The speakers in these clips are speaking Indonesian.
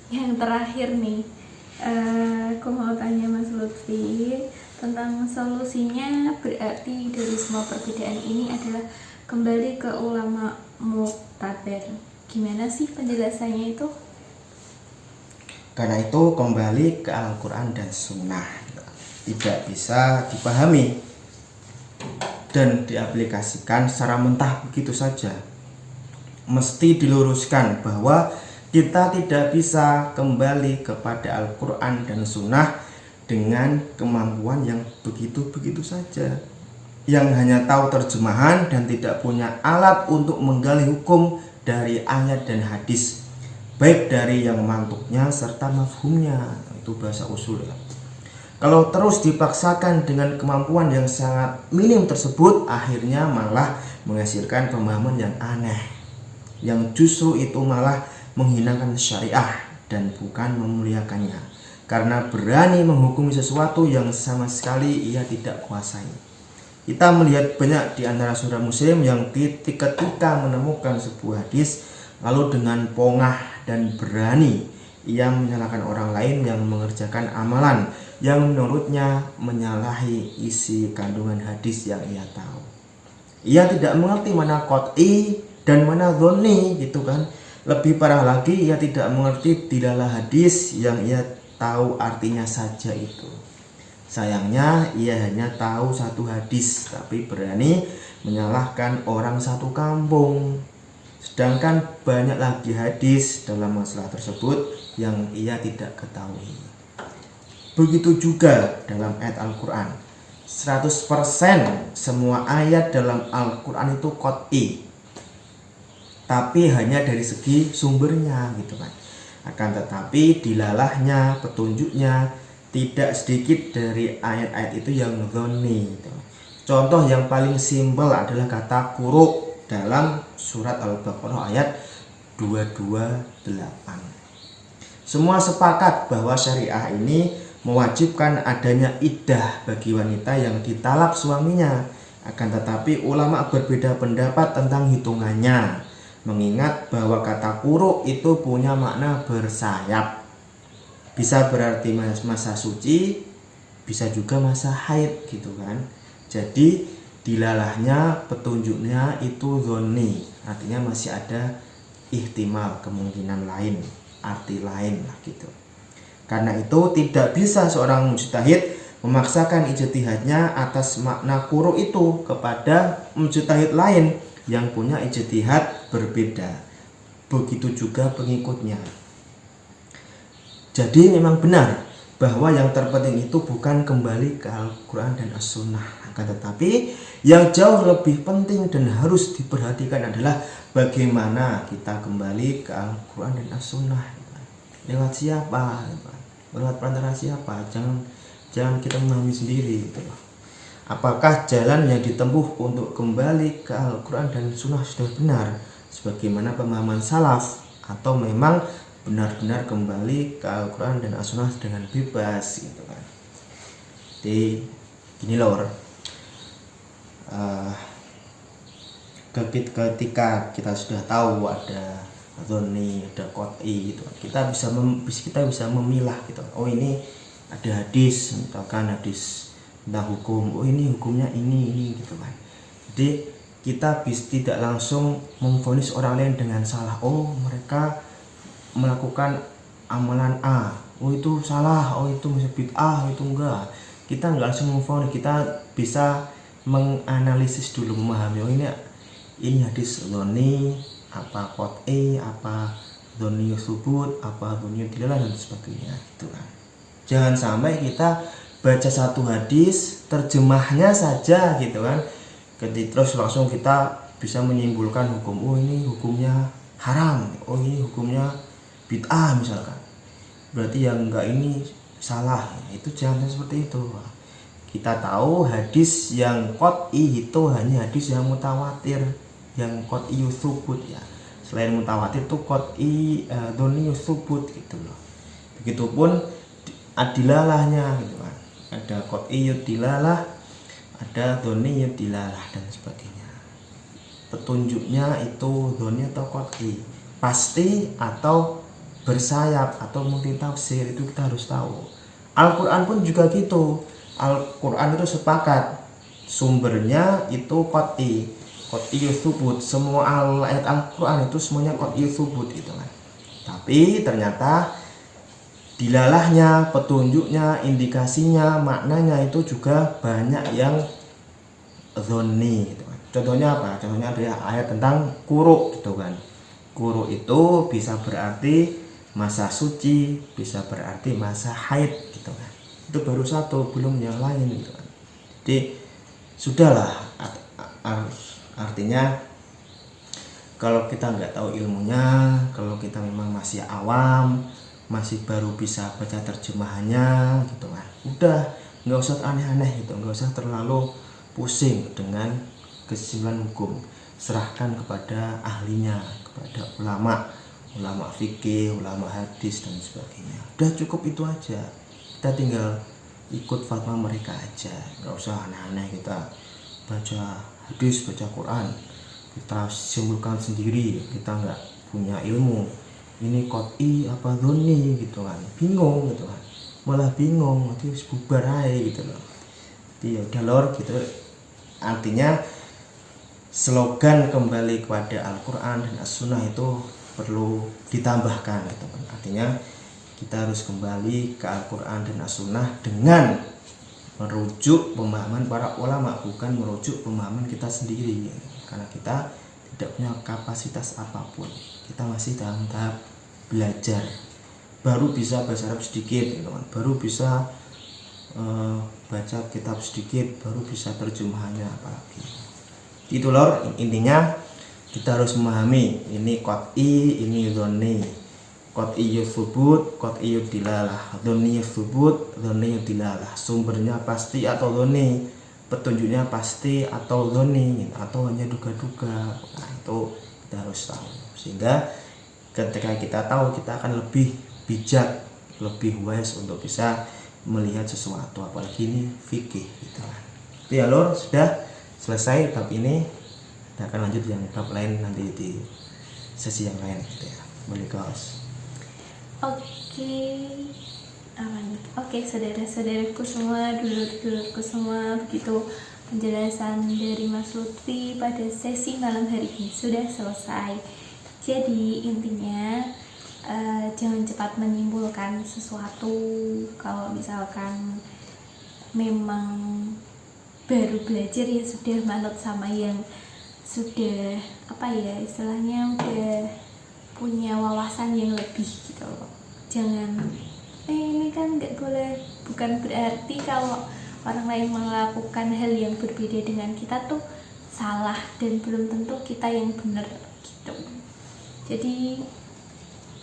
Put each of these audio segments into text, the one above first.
Yang terakhir nih, aku mau tanya Mas Lutfi tentang solusinya. Berarti dari semua perbedaan ini adalah kembali ke ulama muqtabar. Gimana sih penjelasannya itu? Karena itu kembali ke Al-Quran dan Sunnah, tidak bisa dipahami dan diaplikasikan secara mentah begitu saja. Mesti diluruskan bahwa kita tidak bisa kembali kepada Al-Quran dan Sunnah dengan kemampuan yang begitu-begitu saja, yang hanya tahu terjemahan dan tidak punya alat untuk menggali hukum dari ayat dan hadis, baik dari yang mantuknya serta mafhumnya. Itu bahasa usul ya. Kalau terus dipaksakan dengan kemampuan yang sangat minim tersebut, akhirnya malah menghasilkan pemahaman yang aneh, yang justru itu malah menghinakan syariah dan bukan memuliakannya, karena berani menghukumi sesuatu yang sama sekali ia tidak kuasai. Kita melihat banyak di antara saudara muslim yang ketika menemukan sebuah hadis, lalu dengan pongah dan berani ia menyalahkan orang lain yang mengerjakan amalan yang menurutnya menyalahi isi kandungan hadis yang ia tahu. Ia tidak mengerti mana qot'i dan mana dhonni gitu kan. Lebih parah lagi, ia tidak mengerti dilalah hadis yang ia tahu artinya saja itu. Sayangnya ia hanya tahu satu hadis tapi berani menyalahkan orang satu kampung. Sedangkan banyak lagi hadis dalam masalah tersebut yang ia tidak ketahui. Begitu juga dalam ayat Al-Quran. 100% semua ayat dalam Al-Quran itu qot'i, tapi hanya dari segi sumbernya gitu kan. Akan tetapi dilalahnya, petunjuknya tidak sedikit dari ayat-ayat itu yang dhonni gitu. Contoh yang paling simpel adalah kata quru dalam surat Al-Baqarah ayat 228. Semua sepakat bahwa syariah ini mewajibkan adanya iddah bagi wanita yang ditalak suaminya. Akan tetapi ulama berbeda pendapat tentang hitungannya, mengingat bahwa kata quru itu punya makna bersayap. Bisa berarti masa suci, bisa juga masa haid gitu kan. Jadi dilalahnya, petunjuknya itu dhonni, artinya masih ada ihtimal, kemungkinan lain, arti lain lah gitu. Karena itu tidak bisa seorang mujtahid memaksakan ijtihadnya atas makna quru itu kepada mujtahid lain yang punya ijtihad berbeda. Begitu juga pengikutnya. Jadi memang benar bahwa yang terpenting itu bukan kembali ke Al-Quran dan As-Sunnah, akan tetapi yang jauh lebih penting dan harus diperhatikan adalah bagaimana kita kembali ke Al-Quran dan As-Sunnah. Lewat siapa? Lewat perantara siapa? Jangan kita memahami sendiri gitu. Apakah jalan yang ditempuh untuk kembali ke Al-Quran dan Sunnah sudah benar sebagaimana pemahaman salaf, atau memang benar-benar kembali ke Al-Quran dan As-Sunnah dengan bebas gitu kan. Jadi gini lor, ketika kita sudah tahu ada dhonni, ada qot'i gitu, kita bisa memilah gitu. Oh ini ada hadis, misalkan hadis tentang hukum, oh ini hukumnya ini gitu kan. Jadi kita tidak langsung memvonis orang lain dengan salah. Oh mereka melakukan amalan A, oh itu salah, oh itu masih bid'ah, itu enggak. Kita enggak langsung memvonis, kita bisa menganalisis dulu, memahami. Oh ini hadis dhonni, apa qot'i, apa dhonni subut, apa dhonni dilalah dan sebagainya gitu kan. Jangan sampai kita baca satu hadis, terjemahnya saja gitu kan, terus langsung kita bisa menyimpulkan hukum. Oh ini hukumnya haram, oh ini hukumnya bid'ah misalkan, berarti yang enggak ini salah. Itu jangan seperti itu. Kita tahu hadis yang qot'i itu hanya hadis yang mutawatir, yang qot'i subut ya. Selain mutawatir itu qot'i dhonni subut gitu loh. Begitupun adilalahnya gitu kan. Ada qot'i dilalah, ada dhonni dilalah dan sebagainya. Petunjuknya itu dhonni atau qot'i, pasti atau bersayap atau multitafsir, itu kita harus tahu. Al-Quran pun juga gitu. Al-Quran itu sepakat sumbernya itu qat'i tsubut. Semua ayat Al-Quran itu semuanya qat'i tsubut gitu kan. Tapi ternyata dilalahnya, petunjuknya, indikasinya, maknanya itu juga banyak yang dzonni gitu kan. Contohnya apa? Contohnya ada ayat tentang quru gitu kan. Quru itu bisa berarti masa suci, bisa berarti masa haid gitu kan. Itu baru satu, belum yang lain gitu kan. Jadi sudahlah, artinya kalau kita nggak tahu ilmunya, kalau kita memang masih awam, masih baru bisa baca terjemahannya gitu kan, udah nggak usah aneh-aneh gitu, nggak usah terlalu pusing dengan kesimpulan hukum. Serahkan kepada ahlinya, kepada ulama fikih, ulama hadis dan sebagainya. Udah cukup itu aja, kita tinggal ikut fatwa mereka aja, nggak usah aneh-aneh kita baca hadis, baca Quran kita simpulkan sendiri, kita nggak punya ilmu ini qat'i apa dzonni gitu kan, bingung gitu kan, malah bingung nanti bubar aja gitu loh. Jadi ya udah lor gitu. Artinya slogan kembali kepada Al-Quran dan As-Sunnah itu perlu ditambahkan gitu kan. Artinya kita harus kembali ke Al-Quran dan As-Sunnah dengan merujuk pemahaman para ulama, bukan merujuk pemahaman kita sendiri, karena kita tidak punya kapasitas apapun. Kita masih dalam tahap belajar, baru bisa bahasa Arab sedikit gitu kan, baru bisa baca kitab sedikit, baru bisa terjemahannya apalagi. Itu lor, intinya kita harus memahami ini qat'i, ini dzonni. Qat'i tsubut, qat'i dilalah, dzonni tsubut, dzonni dilalah. Sumbernya pasti atau dzonni, petunjuknya pasti atau dzonni, atau hanya duga-duga. Nah, itu kita harus tahu. Sehingga ketika kita tahu, kita akan lebih bijak, lebih wise untuk bisa melihat sesuatu, apalagi ini fikih gitu kan. Itu ya lor, sudah selesai bab ini. Kita akan lanjut yang bab lain nanti di sesi yang lain gitu ya. Boleh kaos. Oke, saudara-saudaraku semua, dulur-dulurku semua, begitu penjelasan dari Mas Lutfi pada sesi malam hari ini sudah selesai. Jadi intinya jangan cepat menyimpulkan sesuatu. Kalau misalkan memang baru belajar, ya sudah manut sama yang sudah istilahnya udah punya wawasan yang lebih gitu loh. Jangan ini kan nggak boleh, bukan berarti kalau orang lain melakukan hal yang berbeda dengan kita tuh salah, dan belum tentu kita yang benar gitu. Jadi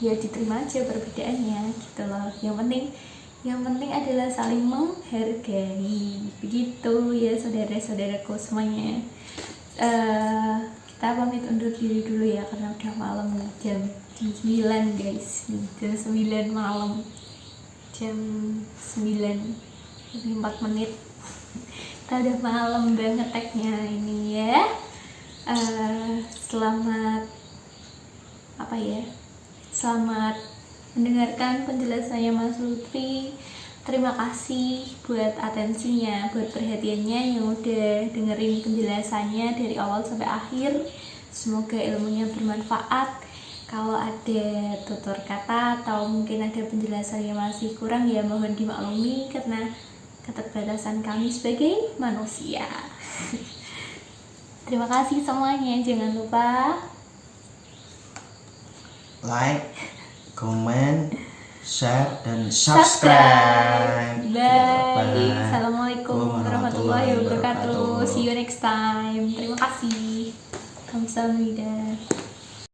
ya diterima aja perbedaannya gitu loh. Yang penting adalah saling menghargai, begitu ya saudara-saudaraku semuanya. Kita pamit undur diri dulu ya, karena udah malam nih, jam 9 guys, jam 9 malam, jam 9 lebih 4 menit. Kita udah malam banget tagnya ini ya. Selamat mendengarkan penjelasannya Mas Lutfi. Terima kasih buat atensinya, buat perhatiannya yang udah dengerin penjelasannya dari awal sampai akhir. Semoga ilmunya bermanfaat. Kalau ada tutur kata atau mungkin ada penjelasan yang masih kurang, ya mohon dimaklumi karena keterbatasan kami sebagai manusia. Terima kasih semuanya. Jangan lupa like, comment, share, dan subscribe. Bye. Assalamualaikum warahmatullahi wabarakatuh. See you next time. Terima kasih. Kamsahamnida.